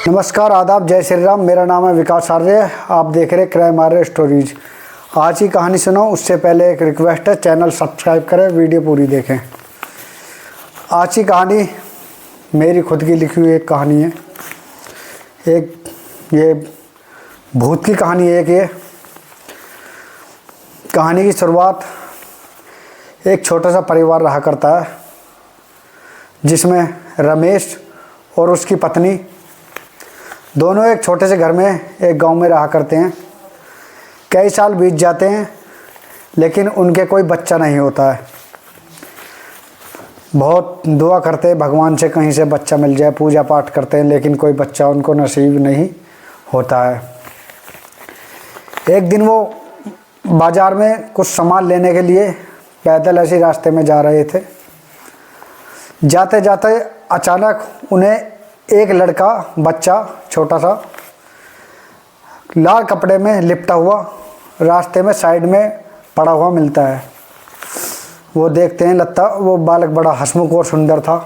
नमस्कार, आदाब, जय श्री राम। मेरा नाम है विकास आर्य। आप देख रहे क्राइम आर्य स्टोरीज। आज की कहानी सुनो उससे पहले एक रिक्वेस्ट है, चैनल सब्सक्राइब करें, वीडियो पूरी देखें। आज की कहानी मेरी खुद की लिखी हुई एक कहानी है। ये भूत की कहानी है। ये कहानी की शुरुआत एक छोटा सा परिवार रहा करता है, जिसमें रमेश और उसकी पत्नी दोनों एक छोटे से घर में एक गांव में रहा करते हैं। कई साल बीत जाते हैं, लेकिन उनके कोई बच्चा नहीं होता है। बहुत दुआ करते हैं भगवान से कहीं से बच्चा मिल जाए, पूजा पाठ करते हैं, लेकिन कोई बच्चा उनको नसीब नहीं होता है। एक दिन वो बाज़ार में कुछ सामान लेने के लिए पैदल ऐसे रास्ते में जा रहे थे। जाते जाते अचानक उन्हें एक लड़का बच्चा छोटा सा लाल कपड़े में लिपटा हुआ रास्ते में साइड में पड़ा हुआ मिलता है। वो देखते हैं, लगता वो बालक बड़ा हंसमुख और सुंदर था।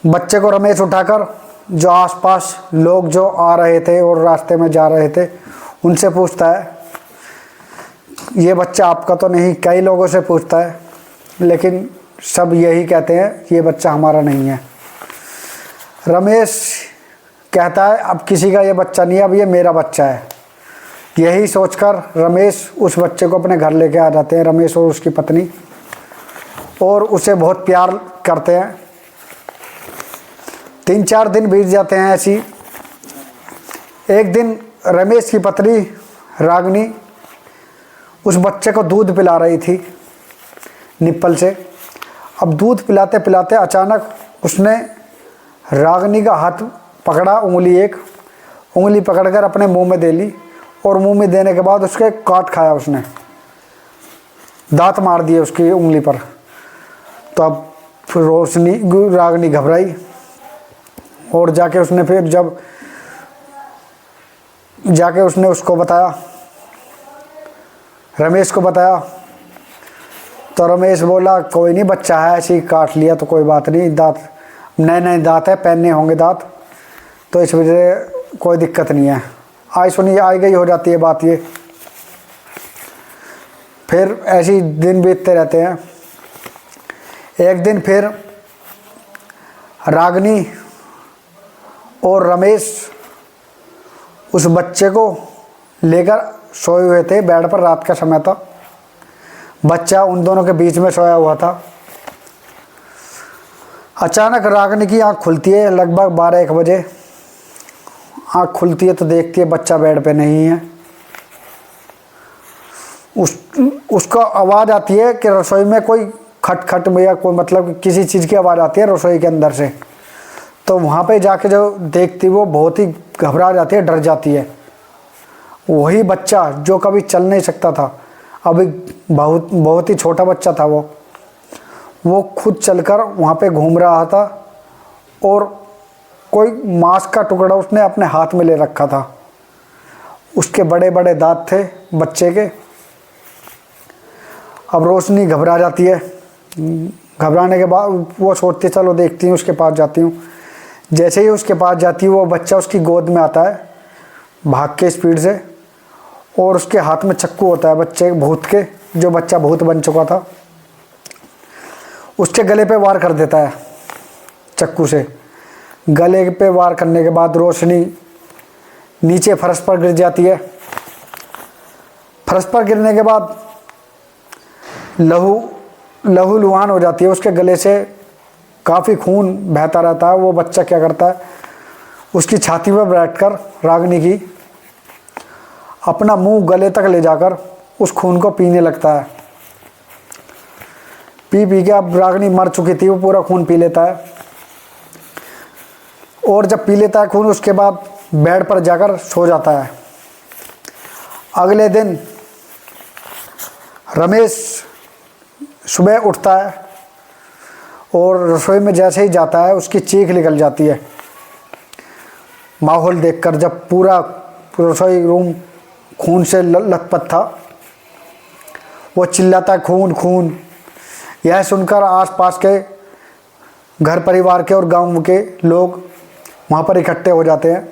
बच्चे को रमेश उठाकर जो आसपास लोग जो आ रहे थे और रास्ते में जा रहे थे उनसे पूछता है, ये बच्चा आपका तो नहीं। कई लोगों से पूछता है, लेकिन सब यही कहते हैं ये बच्चा हमारा नहीं है। रमेश कहता है, अब किसी का ये बच्चा नहीं है, अब ये मेरा बच्चा है। यही सोचकर रमेश उस बच्चे को अपने घर लेके आ जाते हैं, रमेश और उसकी पत्नी, और उसे बहुत प्यार करते हैं। 3-4 दिन बीत जाते हैं ऐसी। एक दिन रमेश की पत्नी रागिनी उस बच्चे को दूध पिला रही थी निप्पल से। अब दूध पिलाते पिलाते अचानक उसने रागिनी का हाथ पकड़ा, उंगली पकड़कर अपने मुंह में दे ली, और मुंह में देने के बाद उसके काट खाया। उसने दांत मार दिए उसकी उंगली पर। तो अब रागिनी घबराई और जाके उसने उसको बताया, रमेश को बताया। तो रमेश बोला, कोई नहीं, बच्चा है, ऐसे ही काट लिया तो कोई बात नहीं, दांत नए दांत है, पहनने होंगे दांत, तो इस वजह से कोई दिक्कत नहीं है। आई सुनी आई गई हो जाती है बात ये। फिर ऐसे ही दिन बीतते रहते हैं। एक दिन फिर रागिनी और रमेश उस बच्चे को लेकर सोए हुए थे बेड पर। रात का समय था, बच्चा उन दोनों के बीच में सोया हुआ था। अचानक रागिनी की आँख खुलती है, लगभग 12-1 बजे आँख खुलती है तो देखती है बच्चा बेड पे नहीं है। उसको आवाज़ आती है कि रसोई में कोई खट या कोई मतलब किसी चीज़ की आवाज़ आती है रसोई के अंदर से। तो वहाँ पे जाके जो देखती वो बहुत ही घबरा जाती है, डर जाती है। वही बच्चा जो कभी चल नहीं सकता था, अभी बहुत ही छोटा बच्चा था, वो खुद चलकर वहाँ पे घूम रहा था, और कोई मांस का टुकड़ा उसने अपने हाथ में ले रखा था। उसके बड़े बड़े दांत थे बच्चे के। अब रोशनी घबरा जाती है। घबराने के बाद वो सोचती, चलो देखती हूँ, उसके पास जाती हूँ। जैसे ही उसके पास जाती है, वो बच्चा उसकी गोद में आता है भाग के स्पीड से, और उसके हाथ में चक्कू होता है बच्चे भूत के, जो बच्चा भूत बन चुका था। उसके गले पे वार कर देता है चक्कू से। गले पे वार करने के बाद रोशनी नीचे फर्श पर गिर जाती है। फर्श पर गिरने के बाद लहू लुहान हो जाती है। उसके गले से काफ़ी खून बहता रहता है। वो बच्चा क्या करता है, उसकी छाती पर बैठकर रागिनी की अपना मुंह गले तक ले जाकर उस खून को पीने लगता है। पी के अब रागिनी मर चुकी थी, वो पूरा खून पी लेता है। और जब पी लेता है खून, उसके बाद बेड पर जाकर सो जाता है। अगले दिन रमेश सुबह उठता है और रसोई में जैसे ही जाता है उसकी चीख निकल जाती है माहौल देखकर। जब पूरा रसोई रूम खून से लथपथ था, वो चिल्लाता है, खून खून। यह सुनकर आसपास के घर परिवार के और गांव के लोग वहाँ पर इकट्ठे हो जाते हैं।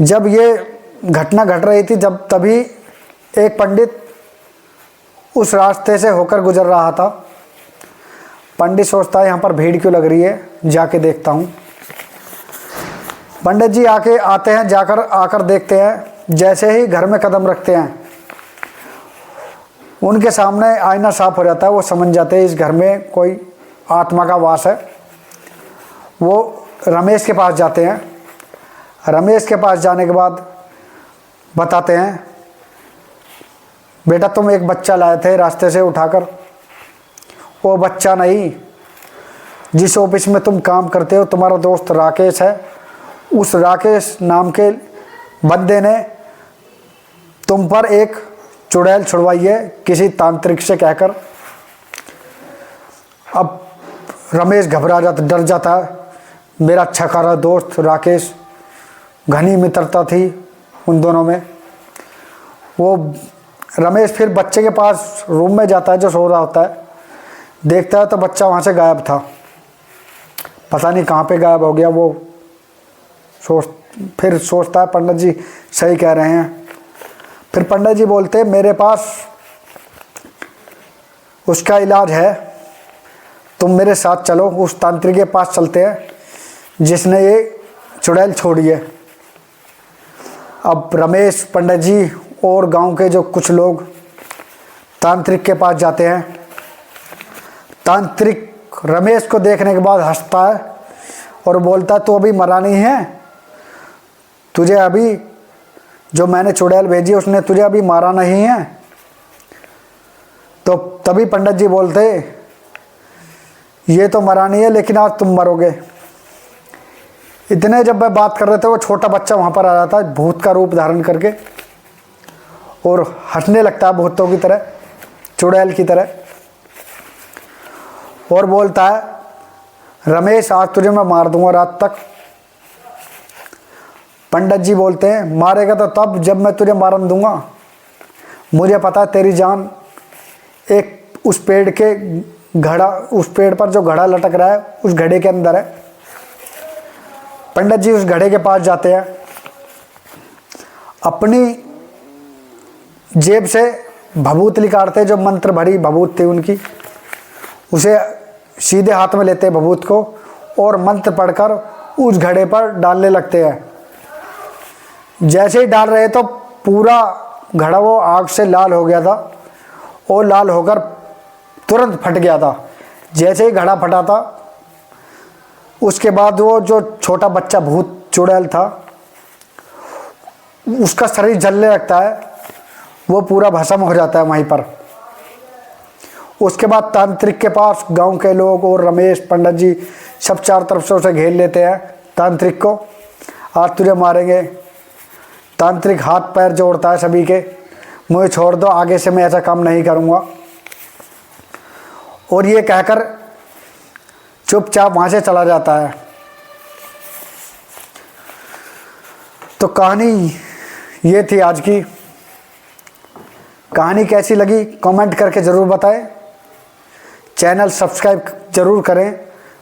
जब ये घटना घट रही थी तभी एक पंडित उस रास्ते से होकर गुजर रहा था। पंडित सोचता है यहाँ पर भीड़ क्यों लग रही है, जाके देखता हूँ। पंडित जी आते हैं, आकर देखते हैं। जैसे ही घर में कदम रखते हैं उनके सामने आईना साफ हो जाता है। वो समझ जाते हैं इस घर में कोई आत्मा का वास है। वो रमेश के पास जाते हैं। रमेश के पास जाने के बाद बताते हैं, बेटा तुम एक बच्चा लाए थे रास्ते से उठाकर। वो बच्चा नहीं, जिस ऑफिस में तुम काम करते हो तुम्हारा दोस्त राकेश है, उस राकेश नाम के बंदे ने तुम पर एक चुड़ैल छुड़वाई है किसी तांत्रिक से कहकर। अब रमेश घबरा जाता, डर जाता है। मेरा अच्छा खासा दोस्त राकेश, घनी मित्रता थी उन दोनों में। वो रमेश फिर बच्चे के पास रूम में जाता है जो सो रहा होता है। देखता है तो बच्चा वहाँ से गायब था, पता नहीं कहाँ पे गायब हो गया। वो फिर सोचता है पंडित जी सही कह रहे हैं। फिर पंडित जी बोलते मेरे पास उसका इलाज है, तुम मेरे साथ चलो, उस तांत्रिक के पास चलते हैं जिसने ये चुड़ैल छोड़ी है। अब रमेश, पंडित जी और गांव के जो कुछ लोग तांत्रिक के पास जाते हैं। तांत्रिक रमेश को देखने के बाद हंसता है और बोलता है तू अभी मरा नहीं है, तुझे अभी जो मैंने चुड़ैल भेजी उसने तुझे अभी मारा नहीं है। तो तभी पंडित जी बोलते ये तो मरा नहीं है लेकिन आज तुम मरोगे। इतने जब मैं बात कर रहे थे वो छोटा बच्चा वहाँ पर आ जाता है भूत का रूप धारण करके और हंसने लगता है भूतों की तरह, चुड़ैल की तरह, और बोलता है रमेश आज तुझे मैं मार दूंगा रात तक। पंडित जी बोलते हैं मारेगा तो तब जब मैं तुझे मारन दूंगा। मुझे पता है तेरी जान एक उस पेड़ के घड़ा, उस पेड़ पर जो घड़ा लटक रहा है उस घड़े के अंदर है। पंडित जी उस घड़े के पास जाते हैं, अपनी जेब से भभूत निकालते, जो मंत्र भरी भभूत थी उनकी, उसे सीधे हाथ में लेते हैं भभूत को और मंत्र पढ़कर उस घड़े पर डालने लगते हैं। जैसे ही डाल रहे तो पूरा घड़ा वो आग से लाल हो गया था और लाल होकर तुरंत फट गया था। जैसे ही घड़ा फटा था उसके बाद वो जो छोटा बच्चा भूत चुड़ैल था उसका शरीर जलने लगता है, वो पूरा भस्म हो जाता है वहीं पर। उसके बाद तांत्रिक के पास गांव के लोग और रमेश, पंडित जी सब चार तरफ से उसे घेर लेते हैं तांत्रिक को। आज तुझे मारेंगे। तांत्रिक हाथ पैर जोड़ता है सभी के, मुझे छोड़ दो, आगे से मैं ऐसा काम नहीं करूँगा। और ये कहकर चुपचाप वहाँ से चला जाता है। तो कहानी ये थी आज की। कहानी कैसी लगी कमेंट करके ज़रूर बताएं। चैनल सब्सक्राइब ज़रूर करें।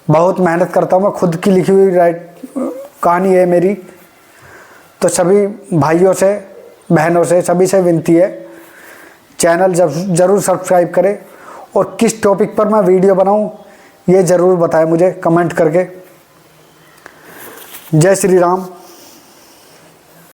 बहुत मेहनत करता हूँ मैं, खुद की लिखी हुई कहानी है मेरी। तो सभी भाइयों से, बहनों से, सभी से विनती है चैनल ज़रूर सब्सक्राइब करें और किस टॉपिक पर मैं वीडियो बनाऊं ये ज़रूर बताएं मुझे कमेंट करके। जय श्री राम।